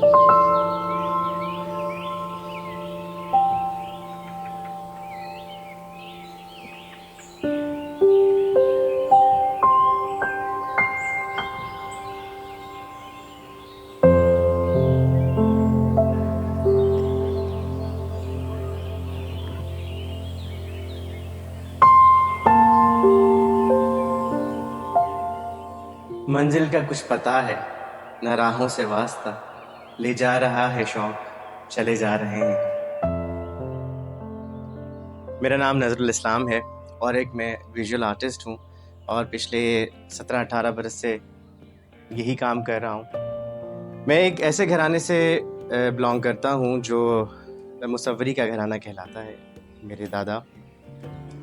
मंजिल का कुछ पता है न राहों से वास्ता, ले जा रहा है शौक, चले जा रहे हैं। मेरा नाम नज़रुल इस्लाम है और एक मैं विजुअल आर्टिस्ट हूँ और पिछले 17-18 बरस से यही काम कर रहा हूँ। मैं एक ऐसे घराने से बिलोंग करता हूँ जो मुसव्वरी का घराना कहलाता है। मेरे दादा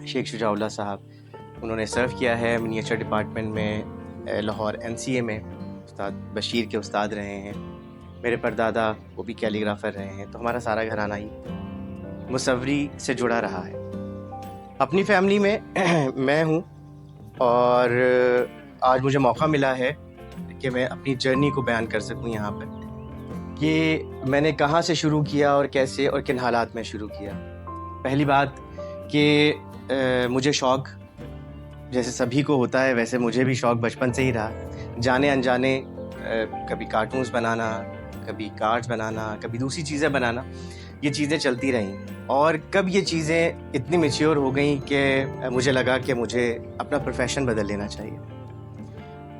शेख शुजाउल्लाह साहब, उन्होंने सर्व किया है मिनिएचर डिपार्टमेंट में लाहौर NCA में, उस्ताद बशीर के उस्ताद रहे हैं। मेरे परदादा वो भी कैलीग्राफर रहे हैं। तो हमारा सारा घराना ही मुसव्वरी से जुड़ा रहा है। अपनी फैमिली में मैं हूँ और आज मुझे मौका मिला है कि मैं अपनी जर्नी को बयान कर सकूँ यहाँ पर, कि मैंने कहाँ से शुरू किया और कैसे और किन हालात में शुरू किया। पहली बात कि मुझे शौक़ जैसे सभी को होता है वैसे मुझे भी शौक़ बचपन से ही रहा। जाने अनजाने कभी कार्टून्स बनाना, कभी कार्ड्स बनाना, कभी दूसरी चीज़ें बनाना, ये चीज़ें चलती रहीं। और कब ये चीज़ें इतनी मैच्योर हो गई कि मुझे लगा कि मुझे अपना प्रोफेशन बदल लेना चाहिए।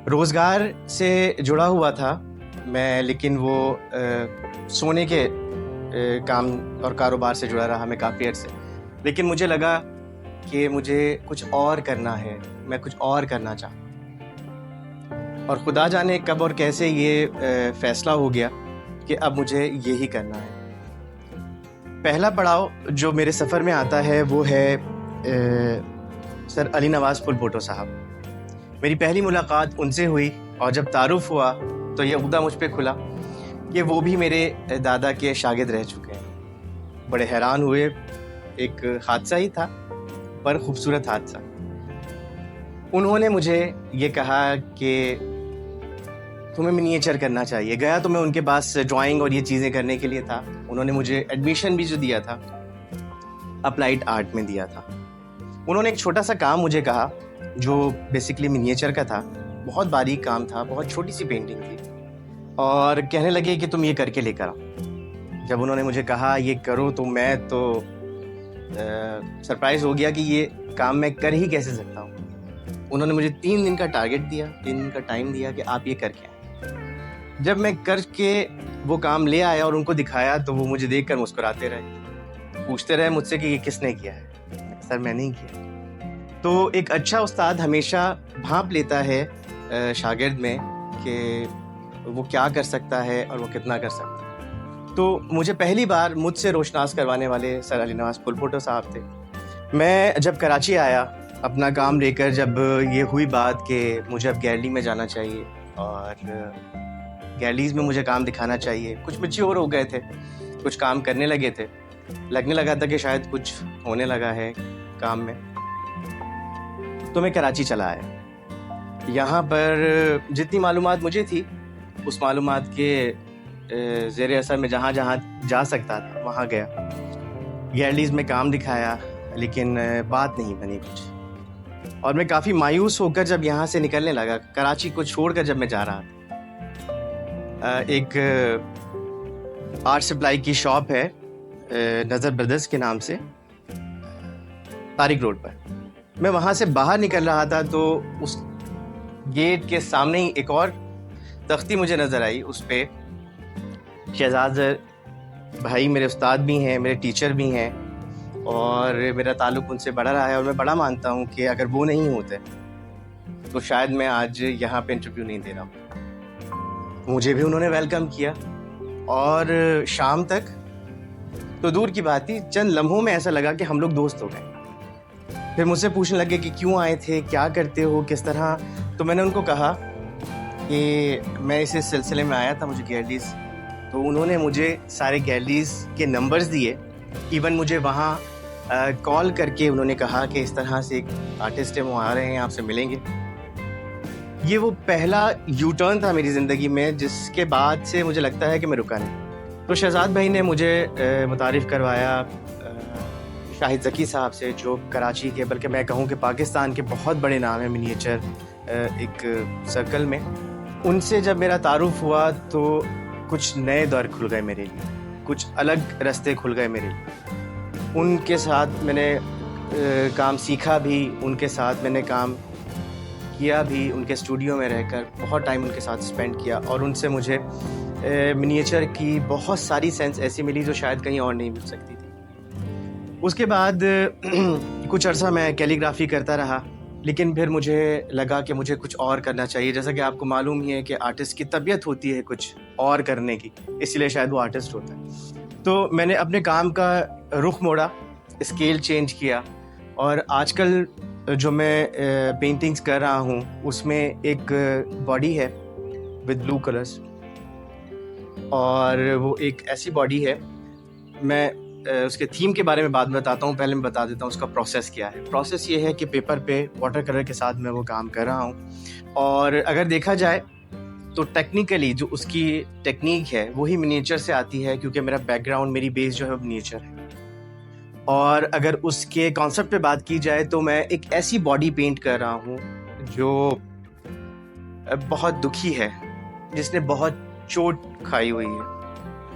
रोज़गार से जुड़ा हुआ था मैं, लेकिन वो सोने के काम और कारोबार से जुड़ा रहा मैं काफ़ी अर्से। लेकिन मुझे लगा कि मुझे कुछ और करना है, मैं कुछ और करना चाहता। और खुदा जाने कब और कैसे ये फ़ैसला हो गया कि अब मुझे यही करना है। पहला पड़ाव जो मेरे सफ़र में आता है वो है सर अली नवाज़ पुल भुट्टो साहब। मेरी पहली मुलाकात उनसे हुई और जब तारुफ़ हुआ तो ये उक़्दा मुझ पे खुला कि वो भी मेरे दादा के शागिर्द रह चुके हैं। बड़े हैरान हुए। एक हादसा ही था पर खूबसूरत हादसा। उन्होंने मुझे ये कहा कि तुम्हें मिनिएचर करना चाहिए। गया तो मैं उनके पास ड्राइंग और ये चीज़ें करने के लिए था। उन्होंने मुझे एडमिशन भी जो दिया था अप्लाइड आर्ट में दिया था। उन्होंने एक छोटा सा काम मुझे कहा जो बेसिकली मिनिएचर का था। बहुत बारीक काम था, बहुत छोटी सी पेंटिंग थी और कहने लगे कि तुम ये करके लेकर आओ। जब उन्होंने मुझे कहा ये करो तो मैं तो सरप्राइज हो गया कि ये काम मैं कर ही कैसे सकता हूँ। उन्होंने मुझे 3 दिन का टारगेट दिया, 3 दिन का टाइम दिया कि आप ये करके आए। जब मैं करके वो काम ले आया और उनको दिखाया तो वो मुझे देखकर मुस्कुराते रहे, पूछते रहे मुझसे कि ये किसने किया है। सर मैंने ही किया। तो एक अच्छा उस्ताद हमेशा भांप लेता है शागिर्द में कि वो क्या कर सकता है और वो कितना कर सकता है। तो मुझे पहली बार मुझसे रोशनास करवाने वाले सर अली नवाज़ पुल भुट्टो साहब थे। मैं जब कराची आया अपना काम लेकर, जब ये हुई बात कि मुझे अब गैलरी में जाना चाहिए और गैलरीज़ में मुझे काम दिखाना चाहिए, कुछ मैच्योर हो गए थे, कुछ काम करने लगे थे, लगने लगा था कि शायद कुछ होने लगा है काम में, तो मैं कराची चला आया। यहाँ पर जितनी मालूमात मुझे थी उस मालूमात के ज़ेरे असर में जहाँ जहाँ जा सकता था वहाँ गया। गैलरीज़ में काम दिखाया लेकिन बात नहीं बनी कुछ। और मैं काफ़ी मायूस होकर जब यहाँ से निकलने लगा, कराची को छोड़कर जब मैं जा रहा था, एक आर्ट सप्लाई की शॉप है नज़र ब्रदर्स के नाम से, तारिक रोड पर। मैं वहाँ से बाहर निकल रहा था तो उस गेट के सामने ही एक और तख्ती मुझे नज़र आई। उस पर शहजाद भाई मेरे उस्ताद भी हैं, मेरे टीचर भी हैं और मेरा ताल्लुक़ उनसे बड़ा रहा है और मैं बड़ा मानता हूँ कि अगर वो नहीं होते तो शायद मैं आज यहाँ पे इंटरव्यू नहीं दे रहा हूँ। मुझे भी उन्होंने वेलकम किया और शाम तक तो दूर की बात थी, चंद लम्हों में ऐसा लगा कि हम लोग दोस्त हो गए। फिर मुझसे पूछने लगे कि क्यों आए थे, क्या करते हो, किस तरह। तो मैंने उनको कहा कि मैं इस सिलसिले में आया था, मुझे गैलरीज़। तो उन्होंने मुझे सारे गैलरीज़ के नंबर्स दिए। इवन मुझे वहाँ कॉल करके उन्होंने कहा कि इस तरह से एक आर्टिस्ट है, वो आ रहे हैं, आपसे मिलेंगे। ये वो पहला यू टर्न था मेरी ज़िंदगी में, जिसके बाद से मुझे लगता है कि मैं रुका नहीं। तो शहजाद भाई ने मुझे मुतारिफ़ करवाया शाहिद ज़की साहब से, जो कराची के, बल्कि मैं कहूँ कि पाकिस्तान के बहुत बड़े नाम हैं मिनिएचर एक सर्कल में। उनसे जब मेरा तारुफ़ हुआ तो कुछ नए दर खुल गए मेरे लिए, कुछ अलग रास्ते खुल गए मेरे लिए। उनके साथ मैंने काम सीखा भी, उनके साथ मैंने काम किया भी, उनके स्टूडियो में रहकर बहुत टाइम उनके साथ स्पेंड किया, और उनसे मुझे मिनिएचर की बहुत सारी सेंस ऐसी मिली जो शायद कहीं और नहीं मिल सकती थी। उसके बाद कुछ अर्सा मैं कैलीग्राफी करता रहा, लेकिन फिर मुझे लगा कि मुझे कुछ और करना चाहिए। जैसा कि आपको मालूम ही है कि आर्टिस्ट की तबीयत होती है कुछ और करने की, इसलिए शायद वो आर्टिस्ट होता है। तो मैंने अपने काम का रुख मोड़ा, स्केल चेंज किया, और आजकल जो मैं पेंटिंग्स कर रहा हूँ उसमें एक बॉडी है विद ब्लू कलर्स, और वो एक ऐसी बॉडी है, मैं उसके थीम के बारे में बाद में बताता हूँ, पहले मैं बता देता हूँ उसका प्रोसेस क्या है। प्रोसेस ये है कि पेपर पे वाटर कलर के साथ मैं वो काम कर रहा हूँ, और अगर देखा जाए तो टेक्निकली जो उसकी टेक्निक है वही मिनिएचर से आती है, क्योंकि मेरा बैकग्राउंड, मेरी बेस जो है वो मिनिएचर है। और अगर उसके कॉन्सेप्ट पे बात की जाए तो मैं एक ऐसी बॉडी पेंट कर रहा हूँ जो बहुत दुखी है, जिसने बहुत चोट खाई हुई है।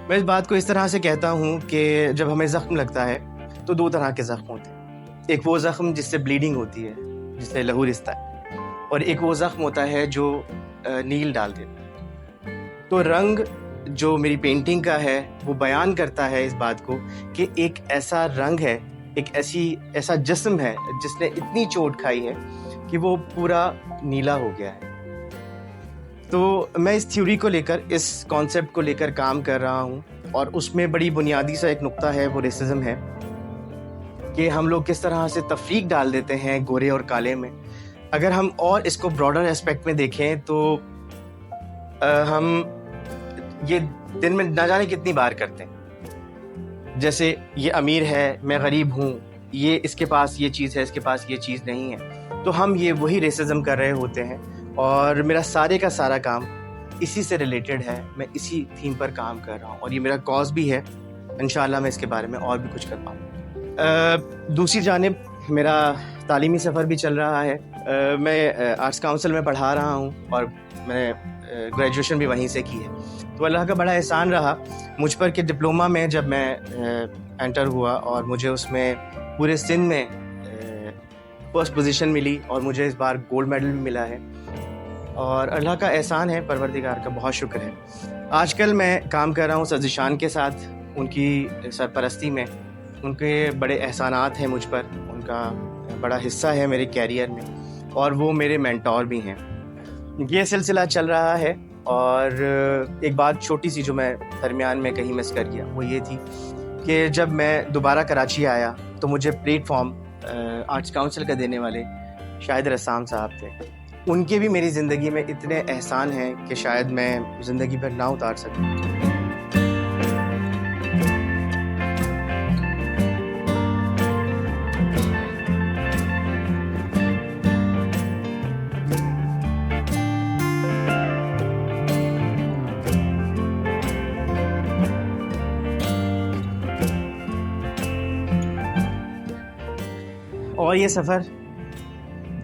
मैं इस बात को इस तरह से कहता हूँ कि जब हमें ज़ख्म लगता है तो दो तरह के ज़ख्म होते हैं। एक वो ज़ख्म जिससे ब्लीडिंग होती है, जिससे लहू रिसता है, और एक वो ज़ख्म होता है जो नील डाल देता है। तो रंग जो मेरी पेंटिंग का है वो बयान करता है इस बात को कि एक ऐसा रंग है, एक ऐसा जिस्म है जिसने इतनी चोट खाई है कि वो पूरा नीला हो गया है। तो मैं इस थ्योरी को लेकर, इस कॉन्सेप्ट को लेकर काम कर रहा हूँ, और उसमें बड़ी बुनियादी सा एक नुक्ता है, वो रेसिज्म है कि हम लोग किस तरह से तफरीक डाल देते हैं गोरे और काले में। अगर हम और इसको ब्रॉडर एस्पेक्ट में देखें तो हम ये दिन में ना जाने कितनी बार करते हैं। जैसे ये अमीर है, मैं गरीब हूँ, ये इसके पास ये चीज़ है, इसके पास ये चीज़ नहीं है, तो हम ये वही रेसिज्म कर रहे होते हैं। और मेरा सारे का सारा काम इसी से रिलेटेड है, मैं इसी थीम पर काम कर रहा हूँ, और ये मेरा कॉज भी है। इंशाल्लाह मैं इसके बारे में और भी कुछ कर पाऊँ। दूसरी जानिब मेरा तालीमी सफ़र भी चल रहा है। मैं आर्ट्स काउंसिल में पढ़ा रहा हूँ, और मैंने ग्रेजुएशन भी वहीं से की है। तो अल्लाह का बड़ा एहसान रहा मुझ पर कि डिप्लोमा में जब मैं एंटर हुआ और मुझे उसमें पूरे सिंध में फर्स्ट पोजीशन मिली, और मुझे इस बार गोल्ड मेडल भी मिला है, और अल्लाह का एहसान है, परवरदिगार का बहुत शुक्र है। आजकल मैं काम कर रहा हूँ सज़िशान के साथ, उनकी सरपरस्ती में। उनके बड़े एहसानात हैं मुझ पर, उनका बड़ा हिस्सा है मेरे कैरियर में, और वो मेरे मेंटोर भी हैं। ये सिलसिला चल रहा है। और एक बात छोटी सी जो मैं दरमियान में कहीं मिस कर गया, वो ये थी कि जब मैं दोबारा कराची आया तो मुझे प्लेटफॉर्म आर्ट्स काउंसिल का देने वाले शाहिद रसाम साहब थे। उनके भी मेरी ज़िंदगी में इतने एहसान हैं कि शायद मैं ज़िंदगी भर ना उतार सकूं। और ये सफ़र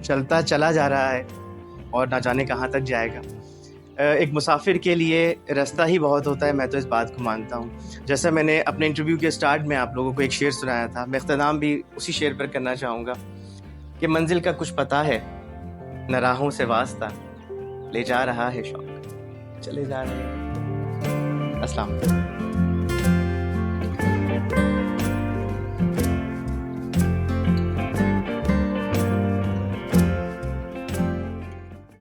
चलता चला जा रहा है, और ना जाने कहाँ तक जाएगा। एक मुसाफिर के लिए रास्ता ही बहुत होता है, मैं तो इस बात को मानता हूँ। जैसा मैंने अपने इंटरव्यू के स्टार्ट में आप लोगों को एक शेर सुनाया था, मैं इख्तिताम भी उसी शेर पर करना चाहूँगा कि मंजिल का कुछ पता है, न राहों से वास्ता, ले जा रहा है शौक, चले जा रहे हैं। अस्सलाम वालेकुम।